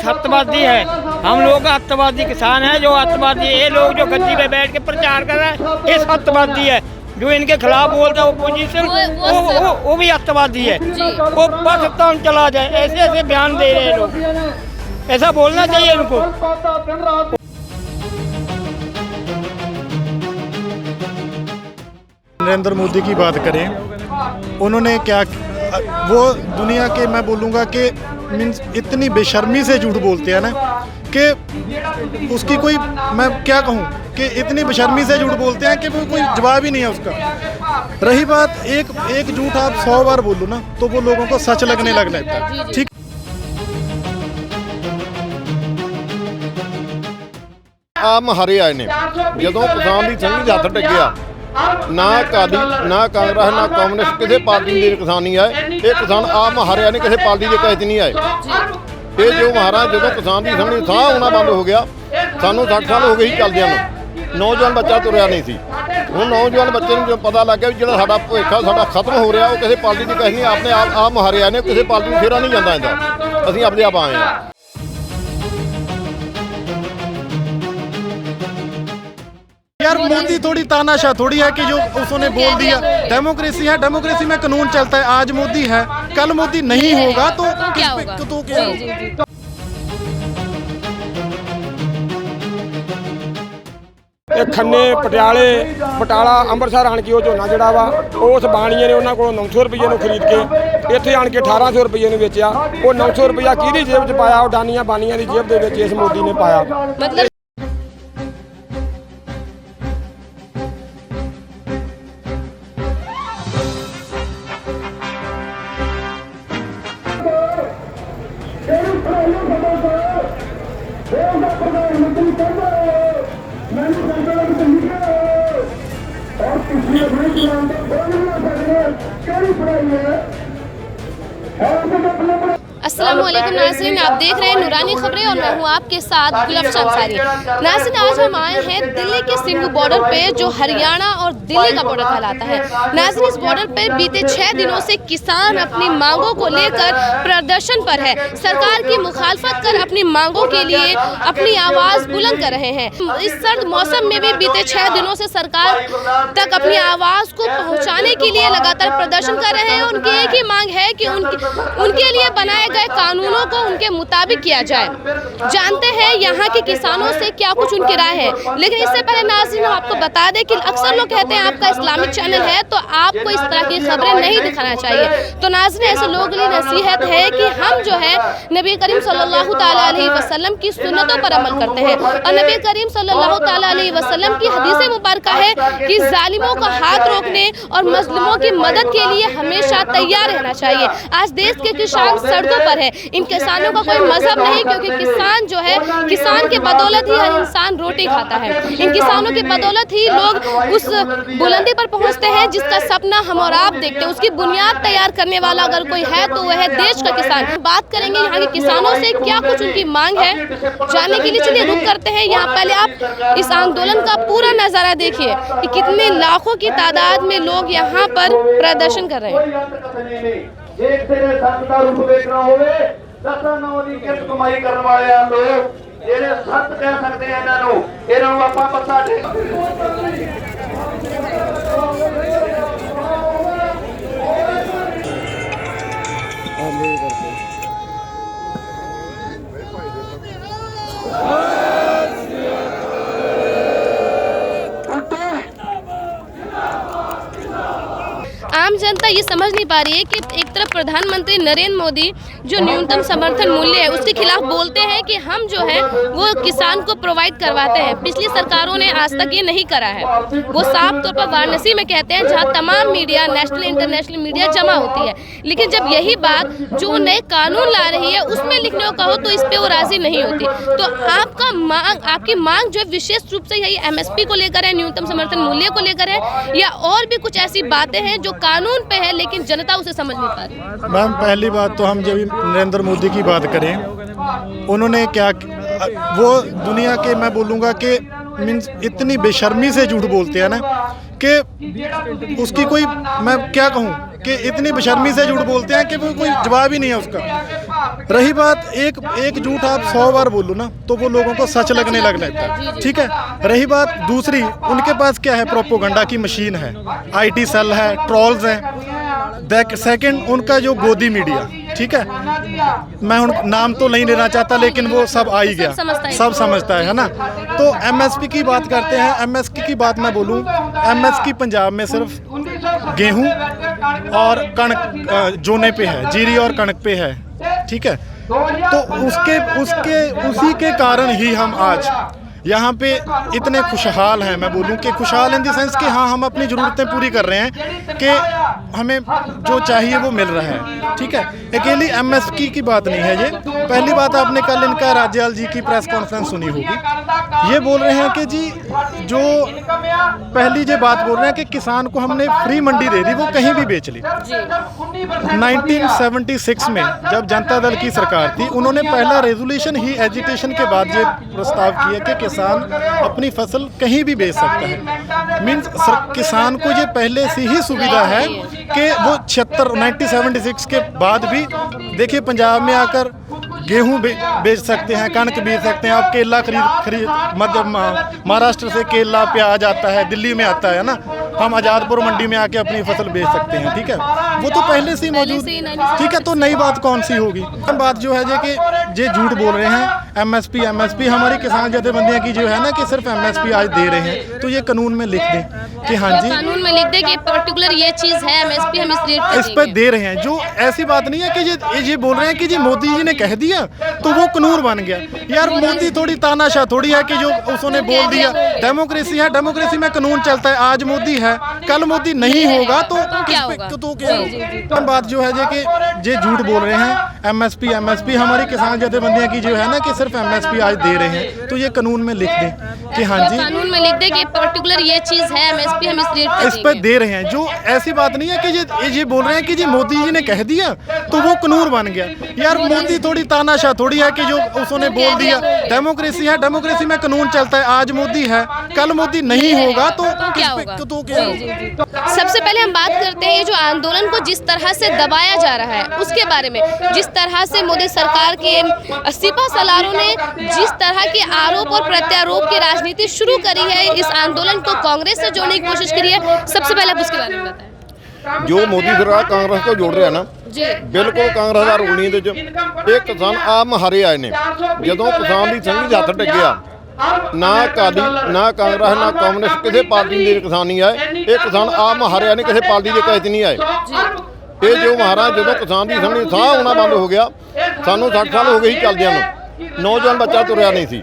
अत्तवादी है। हम लोग अत्तवादी किसान हैं, जो अत्तवादी ये लोग जो गद्दी पे बैठ के प्रचार कर रहे हैं ये अत्तवादी है। जो इनके खिलाफ बोलता है ओपोजिशन वो भी अत्तवादी है। वो पाकिस्तान चला जाए ऐसे ऐसे बयान दे रहे हैं लोग। ऐसा बोलना चाहिए इनको। नरेंद्र मोदी की बात करें, उन्होंने क्या वो दुनिया के मैं बोलूँगा कि मीन्स इतनी बेशर्मी से झूठ बोलते हैं ना कि उसकी कोई मैं क्या कहूँ कि इतनी बेशर्मी से झूठ बोलते हैं कि वो कोई जवाब ही नहीं है उसका। रही बात एक झूठ आप 100 बार बोलो ना तो वो लोगों को सच लगने लग जाता है। ठीक ਆਮ ਹਰੇ ਆਏ ਨੇ ਜਦੋਂ ਕਿਸਾਨ ਦੀ ਸੰਘੀ ਹੱਥ ਟਿਕਿਆ ਨਾ ਅਕਾਲੀ ਨਾ ਕਾਂਗਰਸ ਨਾ ਕਮਿਊਨਿਸਟ ਕਿਸੇ ਪਾਰਟੀ ਦੇ ਕਿਸਾਨ ਨਹੀਂ ਆਏ। ਇਹ ਕਿਸਾਨ ਆਮ ਹਰਿਆ ਨੇ ਕਿਸੇ ਪਾਰਟੀ ਦੇ ਕਹਿਤ ਨਹੀਂ ਆਏ। ਇਹ ਜੋ ਮਹਾਰਾਜ ਜਦੋਂ ਕਿਸਾਨ ਦੀ ਸੰਘੀ ਸਾਹ ਆਉਣਾ ਬੰਦ ਹੋ ਗਿਆ, ਸਾਨੂੰ 60 ਸਾਲ ਹੋ ਗਏ ਹੀ ਚੱਲਦਿਆਂ ਨੂੰ। ਨੌਜਵਾਨ ਬੱਚਾ ਤੁਰਿਆ ਨਹੀਂ ਸੀ। ਹੁਣ ਨੌਜਵਾਨ ਬੱਚੇ ਨੂੰ ਜੋ ਪਤਾ ਲੱਗ ਗਿਆ ਵੀ ਜਿਹੜਾ ਸਾਡਾ ਭੁੱਖਾ ਸਾਡਾ ਖਤਮ ਹੋ ਰਿਹਾ ਉਹ ਕਿਸੇ ਪਾਰਟੀ ਦੀ ਕਹਿਤ ਨਹੀਂ, ਆਪਣੇ ਆਮ ਹਰਿਆ ਨੇ ਕਿਸੇ ਪਾਰਟੀ ਨੂੰ ਫੇਰਾ ਨਹੀਂ ਜਾਂਦਾ ਇਹਦਾ। ਅਸੀਂ ਆਪਣੇ ਆਪ ਆਏ ਹਾਂ। यार मोदी थोड़ी तानाशाह थोड़ी है कि जो उसने बोल दिया। डेमोक्रेसी है, डेमोक्रेसी में कानून चलता है। आज मोदी है, कल मोदी नहीं होगा तो क्या होगा? तो क्या होगा? खन्ने पटियाले बटाला अंमृतसर आन के झोना जोड़ा वा उस बाणीए ने उन्होंने को 900 रुपये में खरीद के इतने आन के 1800 रुपये में बेचा। वो 900 रुपया किहदी जेब च पाया? डानिया बानिया की जेब के इस मोदी ने पाया। मतलब अस्सलामुअलैकुम नाज़रीन, आप देख रहे हैं नूरानी खबरें और मैं हूं आपके साथ गुलफ्शन अंसारी। नाज़रीन, आज हम आए हैं दिल्ली के सिंघू बॉर्डर पे जो हरियाणा और दिल्ली का बॉर्डर कहलाता है। नाज़रीन, इस बॉर्डर पे बीते 6 दिनों से किसान अपनी मांगों को लेकर प्रदर्शन पर है। सरकार की मुखालफत कर अपनी मांगों के लिए अपनी आवाज़ बुलंद कर रहे हैं। इस सर्द मौसम में भी बीते 6 दिनों से सरकार तक अपनी आवाज़ को पहुँचाने के लिए लगातार प्रदर्शन कर रहे हैं। उनकी एक ही मांग है कि उनके लिए बनाए गए कानूनों को उनके मुताबिक किया जाए। जानते हैं यहाँ के किसानों से क्या कुछ उनकी राय है, लेकिन इससे पहले नाज़रीन हम आपको बता दें कि अक्सर लोग कहते हैं आपका इस्लामिक चैनल है तो आपको इस तरह की खबरें नहीं दिखाना चाहिए। तो नाज़रीन, ऐसे लोगों के लिए नसीहत है कि हम जो है नबी करीम सल्लल्लाहु ताला अलैहि वसल्लम की सुन्नतों पर अमल करते हैं। और नबी करीम सल्लल्लाहु ताला अलैहि वसल्लम की हदीस मुबारक है कि जालिमों का हाथ रोकने और मजलूमों की मदद के लिए हमेशा तैयार रहना चाहिए। आज देश के किसान सड़कों पर है। इन किसानों का कोई मजहब नहीं, क्योंकि किसान जो है किसान के बदौलत ही हर इंसान रोटी खाता है। इन किसानों के बदौलत ही लोग उस बुलंदी पर पहुंचते हैं जिसका सपना हम और आप देखते हैं। उसकी बुनियाद तैयार करने वाला अगर कोई है तो वह है देश का किसान। बात करेंगे यहाँ के किसानों से क्या कुछ उनकी मांग है जानने के लिए। चलिए रुक करते हैं यहाँ। पहले आप इस आंदोलन का पूरा नजारा देखिए कि कितने लाखों की तादाद में लोग यहाँ पर प्रदर्शन कर रहे हैं। एक तेरे संत का रूप देखना होवे दसां नौ दी कित कमाई करने वाले आ लोग जेड़े संत कह सकते हैं इन्हां नूं आपां मत्था टेक। आम जनता ये समझ नहीं पा रही है कि एक तरफ प्रधानमंत्री नरेंद्र मोदी जो न्यूनतम समर्थन मूल्य है उसके खिलाफ बोलते हैं कि हम जो है वो किसान को प्रोवाइड करवाते हैं। पिछली सरकारों ने आज तक ये नहीं करा है। वो साफ तौर पर वाराणसी में कहते हैं जहाँ तमाम मीडिया नेशनल इंटरनेशनल मीडिया जमा होती है, लेकिन जब यही बात जो नए कानून ला रही है उसमें लिखने को कहो तो इस पर वो राजी नहीं होती। तो आपकी मांग जो है विशेष रूप से यही MSP को लेकर है, न्यूनतम समर्थन मूल्य को लेकर है, या और भी कुछ ऐसी बातें हैं जो कानून पे है लेकिन जनता उसे समझ नहीं पा रही? मैम, पहली बात तो हम जब नरेंद्र मोदी की बात करें, उन्होंने क्या वो दुनिया के मैं बोलूँगा कि मीन्स इतनी बेशर्मी से झूठ बोलते हैं ना कि उसकी कोई मैं क्या कहूँ कि इतनी बेशर्मी से झूठ बोलते हैं कि वो कोई जवाब ही नहीं है उसका। रही बात एक झूठ आप 100 बार बोलो ना तो वो लोगों को सच लगने लगता है, ठीक है। रही बात दूसरी, उनके पास क्या है, प्रोपोगंडा की मशीन है, IT सेल है, ट्रोल्स हैं। सेकंड, उनका जो गोदी मीडिया, ठीक है, मैं उन नाम तो नहीं लेना चाहता लेकिन वो सब आ ही गया, सब समझता है ना। तो MSP की बात करते हैं, MSP की बात मैं बोलूँ, MSP पंजाब में सिर्फ गेहूं और कणक जोने पे है, जीरी और कणक पे है, ठीक है। तो उसी के कारण ही हम आज यहाँ पे इतने खुशहाल हैं। मैं बोलूँ कि खुशहाल इन द सेंस कि हाँ, हम अपनी ज़रूरतें पूरी कर रहे हैं कि हमें जो चाहिए वो मिल रहा है, ठीक है। अकेली MSP की बात नहीं है ये। पहली बात, आपने कल इनका राज्यपाल जी की प्रेस कॉन्फ्रेंस सुनी होगी, ये बोल रहे हैं कि जी जो पहली ये बात बोल रहे हैं कि किसान को हमने फ्री मंडी दे दी, वो कहीं भी बेच ली। 1976 में जब जनता दल की सरकार थी, उन्होंने पहला रेजोल्यूशन ही एजुटेशन के बाद ये प्रस्ताव किया कि किसान अपनी फसल कहीं भी बेच सकता है। मीन्स किसान को ये पहले से ही सुविधा है कि वो 1976 के बाद भी देखिए पंजाब में आकर गेहूं बेच सकते हैं, कणक बेच सकते हैं, आप केला खरीद मध्य महाराष्ट्र से केला प्याज आता है, दिल्ली में आता है ना, हम आज़ादपुर मंडी में आके अपनी फसल बेच सकते हैं, ठीक है। वो तो पहले से ही मौजूद, ठीक है। तो नई बात कौन सी होगी? बात जो है कि ये झूठ बोल रहे हैं, MSP हमारी किसान जथेबंदियां की जो है ना कि सिर्फ MSP आज दे रहे हैं, तो ये कानून में लिख दें कि हाँ जी, कानून में लिख दें कि पर्टिकुलर ये चीज़ है, MSP हम इस रेट पे इस पर दे रहे हैं। जो ऐसी बात नहीं है कि ये बोल रहे हैं कि जी मोदी जी ने कह दिया तो वो कानून बन गया। यार मोदी थोड़ी तानाशाह थोड़ी है कि जो उसने बोल दिया। डेमोक्रेसी है, डेमोक्रेसी में कानून चलता है। आज मोदी है, कल मोदी नहीं होगा तो क्या होगा? बात जो है कि ये झूठ बोल रहे हैं, MSP हमारी किसान जथेबंदियां की जो है ना कि सिर्फ MSP आज दे रहे हैं, तो ये कानून में लिख दें कि हाँ जी, कानून में लिख दें कि पर्टिकुलर ये चीज़ है, MSP हम इस रेट इस पर दे रहे हैं। जो ऐसी बात नहीं है कि ये बोल रहे हैं कि जी मोदी जी ने कह दिया तो वो कानून बन गया। यार मोदी थोड़ी तानाशाह थोड़ी है कि जो उसने बोल दिया। डेमोक्रेसी है, डेमोक्रेसी में कानून चलता है। आज मोदी है, कल मोदी नहीं होगा तो क्या होगा? सबसे पहले हम बात करते हैं ये जो आंदोलन को जिस तरह से दबाया जा रहा है उसके बारे में। जिस तरह से मोदी सरकार के सिपा सलारों ने जिस तरह के आरोप और प्रत्यारोप की राजनीति शुरू करी है, इस आंदोलन को कांग्रेस से जोड़ने की कोशिश करी है, सबसे पहले आप उसके बारे में बताएं। जो मोदी सरकार कांग्रेस को जोड़ रहा है ना, बिल्कुल कांग्रेस ਦਾ ਰੂਲ ਨਹੀਂ ਇਹਦੇ 'ਚ। ਇਹ ਕਿਸਾਨ ਆਪ ਹਾਰੇ ਆਏ ਨੇ। ਜਦੋਂ ਕਿਸਾਨ ਦੀ ਸੰਘੀ ਜੱਥ ਟਿਕਿਆ, ਨਾ ਅਕਾਲੀ ਨਾ ਕਾਂਗਰਸ ਨਾ ਕਮਿਊਨਿਸਟ ਕਿਸੇ ਪਾਰਟੀ ਦੇ ਕਿਸਾਨ ਨਹੀਂ ਆਏ। ਇਹ ਕਿਸਾਨ ਆਪ ਹਾਰੇ ਆਏ ਨੇ, ਕਿਸੇ ਪਾਰਟੀ ਦੇ ਕਹੇ 'ਚ ਨਹੀਂ ਆਏ। ਇਹ ਜੋ ਮਹਾਰਾਜ ਜਦੋਂ ਕਿਸਾਨ ਦੀ ਸੰਘੀ ਸਾਹ ਆਉਣਾ ਬੰਦ ਹੋ ਗਿਆ, ਸਾਨੂੰ 60 ਸਾਲ ਹੋ ਗਏ ਹੀ ਚੱਲਦਿਆਂ ਨੂੰ, ਨੌਜਵਾਨ ਬੱਚਾ ਤੁਰਿਆ ਨਹੀਂ ਸੀ।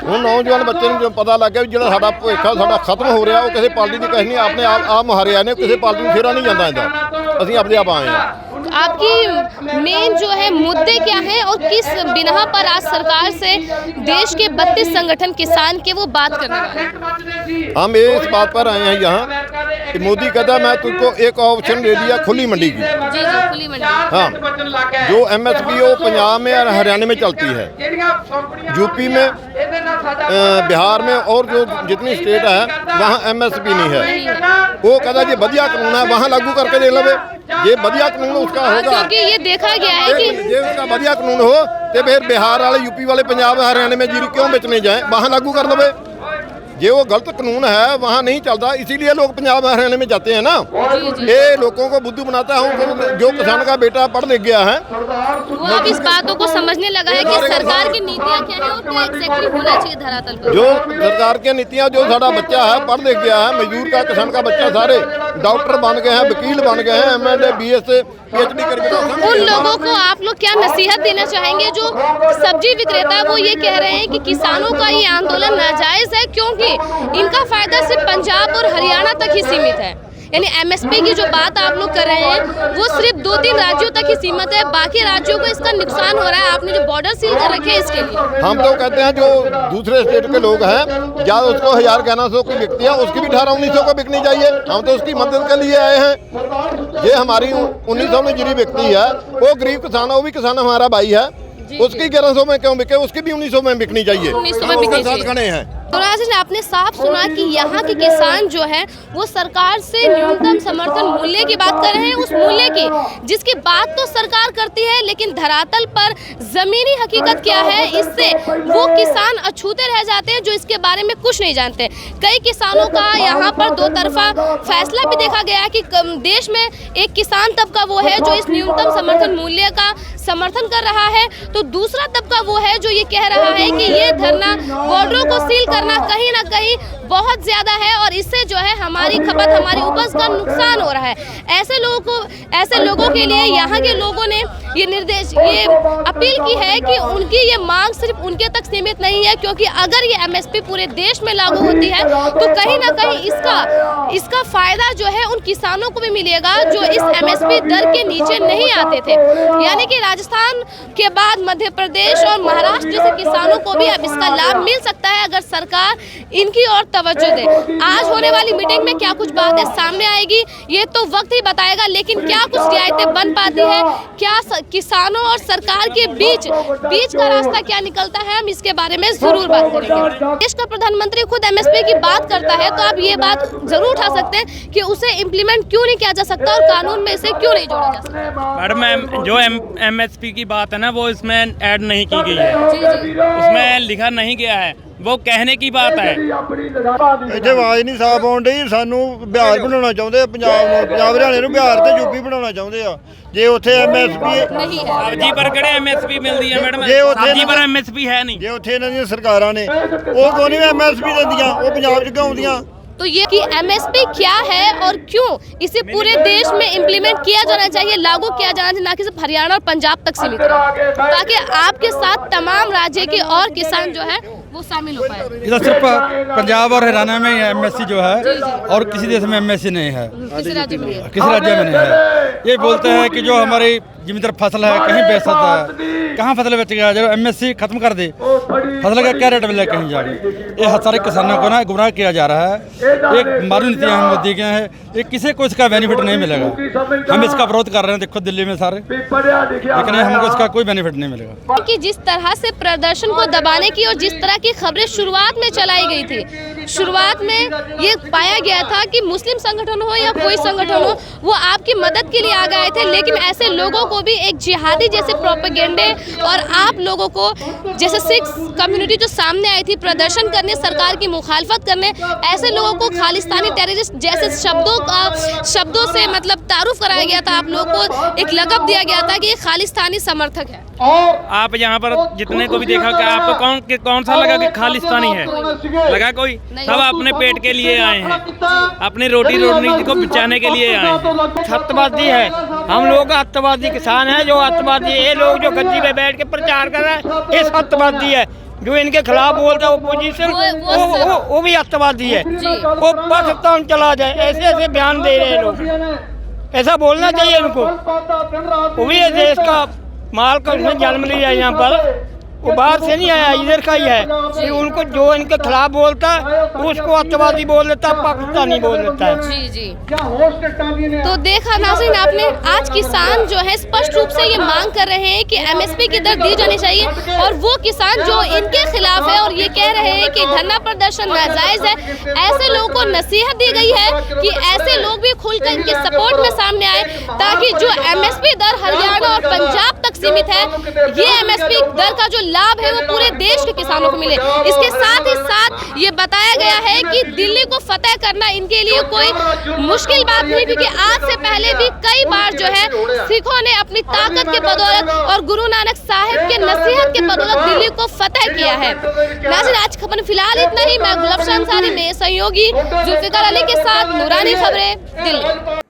ਹੁਣ ਨੌਜਵਾਨ ਬੱਚੇ ਨੂੰ ਪਤਾ ਲੱਗ ਗਿਆ ਵੀ ਜਿਹੜਾ ਸਾਡਾ ਭਵਿੱਖ ਆ ਸਾਡਾ ਖਤਮ ਹੋ ਰਿਹਾ, ਉਹ ਕਿਸੇ ਪਾਰਟੀ ਦੀ ਕਹੇ ਨਹੀਂ, ਆਪਣੇ ਆਪ ਹਾਰੇ ਆਏ ਨੇ, ਕਿਸੇ ਪਾਰਟੀ ਨੂੰ ਫੇਰਾ ਨਹੀਂ ਜਾਂਦਾ ਇਹਦਾ। ਅਸੀਂ ਆਪਣੇ ਆਪ ਆਏ ਹਾਂ। आपकी मेन जो है मुद्दे क्या हैं और किस बिना पर आज सरकार से देश के 32 संगठन किसान के वो बात करने वाले हैं? हम इस बात पर आए हैं यहाँ कि मोदी कहता मैं तुझको एक ऑप्शन दे दिया, खुली मंडी की। जी खुली मंडी। हाँ, जो MSP वो पंजाब में और हरियाणा में चलती है, यूपी में, बिहार में और जो जितनी स्टेट है वहाँ MSP नहीं है। वो कहता जी बढ़िया कानून है, वहाँ लागू करके दे लवे। ये बढ़िया कानून उसका होगा, क्योंकि ये देखा गया है कि ये उसका बढ़िया कानून हो तो फिर बिहार वाले, यूपी वाले, पंजाब हरियाणा में जीरी क्यों बेचने जाए, वहाँ लागू कर दे। ये वो गलत कानून है, वहाँ नहीं चलता, इसीलिए लोग पंजाब हरियाणा में जाते हैं ना। ये लोगों को बुद्धू बनाता है। जो किसान का बेटा पढ़ लिख गया है वो अब इस बातों को समझने लगा है कि सरकार की नीतियाँ क्या है और क्या एग्जैक्टली होना चाहिए धरातल पर। जो सरकार की नीतियाँ, जो सारा बच्चा है पढ़ लिख गया है, मजदूर का, किसान का बच्चा सारे डॉक्टर बन गए हैं, वकील बन गए हैं, MLA BS से PhD करके। उन लोगों को आप लोग क्या नसीहत देना चाहेंगे जो सब्जी विक्रेता वो ये कह रहे हैं कि किसानों का ये आंदोलन नाजायज है क्योंकि इनका फायदा सिर्फ पंजाब और हरियाणा तक ही सीमित है? यानी MSP की जो बात आप लोग कर रहे हैं वो सिर्फ 2-3 राज्यों तक ही सीमित है, बाकी राज्यों को इसका नुकसान हो रहा है। आपने जो बॉर्डर सील कर रखे हैं इसके लिए हम तो कहते हैं जो दूसरे स्टेट के लोग हैं, या उसको 1000-1100 की बिकती है, उसकी भी 1800-1900 को बिकनी चाहिए। हम तो उसकी मदद के लिए आए हैं। ये हमारी 1900 में जीरी बिकती है, वो गरीब किसान है, वो भी किसान हमारा भाई है, उसकी 1100 में क्यों बिके, उसकी भी 1900 में बिकनी चाहिए। 1900 में बिकनी चाहिए। खड़े हैं तो नाज़रीन, आपने साफ सुना कि यहाँ के किसान जो है वो सरकार से न्यूनतम समर्थन मूल्य की बात कर रहे हैं, उस मूल्य की जिसकी बात तो सरकार करती है, लेकिन धरातल पर जमीनी हकीकत क्या है इससे वो किसान अछूते रह जाते हैं जो इसके बारे में कुछ नहीं जानते। कई किसानों का यहाँ पर दो तरफा फैसला भी देखा गया कि देश में एक किसान तबका वो है जो इस न्यूनतम समर्थन मूल्य का समर्थन कर रहा है, तो दूसरा तबका वो है जो ये कह रहा है कि ये धरना बॉर्डरों को सील करना कहीं ना कहीं बहुत ज्यादा है और इससे जो है हमारी खपत, हमारी उपज का नुकसान हो रहा है। ऐसे लोगों के लिए यहाँ के लोगों ने ये अपील की है कि उनकी ये मांग सिर्फ उनके तक सीमित नहीं है, क्योंकि अगर ये एमएसपी पूरे देश में लागू होती है तो कहीं ना कहीं इसका फायदा जो है उन किसानों को भी मिलेगा जो इस एमएसपी दर के नीचे नहीं आते थे। यानी कि राजस्थान के बाद मध्य प्रदेश और महाराष्ट्र जैसे किसानों को भी अब इसका लाभ मिल सकता है अगर सरकार इनकी ओर तवज्जो दे। आज होने वाली मीटिंग में क्या कुछ बातें सामने आएगी ये तो वक्त ही बताएगा, लेकिन क्या कुछ रियायतें बन पाती है, क्या किसानों और सरकार के बीच का रास्ता क्या निकलता है, हम इसके बारे में जरूर बात करेंगे। देश का प्रधानमंत्री खुद एमएसपी की बात करता है तो आप ये बात जरूर उठा सकते हैं कि उसे इम्प्लीमेंट क्यों नहीं किया जा सकता और कानून में इसे क्यों नहीं जोड़ा जा सकता। मैडम, जो एमएसपी की बात है ना वो इसमें ऐड नहीं की गई है, उसमें लिखा नहीं गया है, वो कहने की बात है। ਇੱਥੇ ਆਵਾਜ਼ ਨਹੀਂ ਸਾਫ਼ ਆਉਣ ਡਈ, ਸਾਨੂੰ ਬਿਹਾਰ ਬਣਾਉਣਾ ਚਾਹੁੰਦੇ ਆ, ਪੰਜਾਬ ਹਰਿਆਣੇ ਨੂੰ ਬਿਹਾਰ ਤੇ ਯੂਪੀ ਬਣਾਉਣਾ ਚਾਹੁੰਦੇ ਆ। ਜੇ ਉੱਥੇ ਐਮਐਸਪੀ नहीं है, ਸਬਜ਼ੀ ਪਰ ਕਿਹੜੇ ਐਮਐਸਪੀ ਮਿਲਦੀ ਹੈ ਮੈਡਮ? ਜੇ ਉੱਥੇ ਸਬਜ਼ੀ ਪਰ ਐਮਐਸਪੀ ਹੈ ਨਹੀਂ। ਜੇ ਉੱਥੇ ਇਹਨਾਂ ਦੀਆਂ ਸਰਕਾਰਾਂ ਨੇ ਉਹ ਕੋਈ ਨਹੀਂ ਐਮਐਸਪੀ ਦਿੰਦੀਆਂ, ਉਹ ਪੰਜਾਬ 'ਚ ਕਿਉਂ ਆਉਂਦੀਆਂ? तो ये कि एमएसपी क्या है और क्यों इसे पूरे देश में इम्प्लीमेंट किया जाना चाहिए, लागू किया जाना चाहिए, ना कि सिर्फ हरियाणा और पंजाब तक सीमित रहे, ताकि आपके साथ तमाम राज्य के और किसान जो है वो शामिल हो पाए। इधर सिर्फ पंजाब और हरियाणा में एमएससी जो है और किसी देश में एमएससी नहीं है, किसी राज्य में नहीं है। किसी राज्य में नहीं है। ये बोलते हैं कि जो हमारी जिम्मेदार फसल है कहीं बेच सकता है, कहाँ फसल बेचेगा? जब एमएससी खत्म कर दे फसल का क्या रेट मिलेगा कहीं जाके? ये सारे किसानों को ना गुमराह किया जा रहा है। एक मालूम नीतियाँ हम दी गए हैं, ये किसी को इसका बेनिफिट नहीं मिलेगा। हम इसका विरोध कर रहे हैं, देखो दिल्ली में सारे, लेकिन हमको इसका कोई बेनिफिट नहीं मिलेगा। कि जिस तरह से प्रदर्शन को दबाने की और जिस तरह की खबरें शुरुआत में चलाई गई थी, शुरुआत में ये पाया गया था कि मुस्लिम संगठन हो या कोई संगठन हो वो आपकी मदद के लिए आ गए थे, लेकिन ऐसे लोगों को भी एक जिहादी जैसे प्रोपेगेंडे और आप लोगों को जैसे सिख कम्युनिटी जो सामने आई थी प्रदर्शन करने, सरकार की मुखालफत करने, ऐसे लोगों को खालिस्तानी टेररिस्ट जैसे शब्दों से मतलब तारुफ कराया गया था। आप लोगों को एक लक़ब दिया गया था कि ये खालिस्तानी समर्थक है। आप यहाँ पर जितने को भी देखा कि आपको कौन सा लगा कि खालिस्तानी है? लगा कोई? सब अपने पेट के लिए आए हैं, अपनी रोटी को बचाने के लिए आए हैं। छत्तवादी है, हम लोग अत्तवादी किसान हैं जो अत्तवादी, ये लोग जो गद्दी पे बैठ के प्रचार कर रहे हैं ये अत्तवादी है। जो इनके खिलाफ बोलता है ओपोजिशन वो भी अत्तवादी है। वो पाकिस्तान चला जाए ऐसे ऐसे बयान दे रहे हैं लोग, ऐसा बोलना चाहिए इनको। वो भी देश का माल का उसने जन्म लिया है, यहाँ पर वो बाहर से नहीं आया, इधर का ही है। कि उनको जो इनके खिलाफ बोलता है उसको अत्तवादी बोल देता है, पाकिस्तानी बोल देता है। जी जी। तो देखा नाज़रीन आपने, आज किसान जो है स्पष्ट रूप से ये मांग कर रहे हैं कि एमएसपी की दर दी जानी चाहिए, और वो किसान जो इनके खिलाफ है और ये कह रहे हैं कि धरना प्रदर्शन नाजायज है, ऐसे लोगों को नसीहत दी गई है कि ऐसे लोग भी खुलकर इनके सपोर्ट में सामने आए, ताकि जो एमएसपी दर हरियाणा और पंजाब तक सीमित है, ये एमएसपी दर का जो लाभ है वो पूरे देश के किसानों को मिले। इसके साथ ही साथ ये बताया गया है कि दिल्ली को फतेह करना इनके लिए कोई मुश्किल बात नहीं, क्योंकि आज से पहले भी कई बार जो है सिखों ने अपनी ताकत के बदौलत और गुरु नानक साहिब के नसीहत के बदौलत दिल्ली को फतेह किया है। नाज़रीन, आज खबर फिलहाल इतना ही। मैं गुलफ्शन अंसारी में सहयोगी जुल्फिकार अली के साथ नूरानी खबरें, दिल्ली।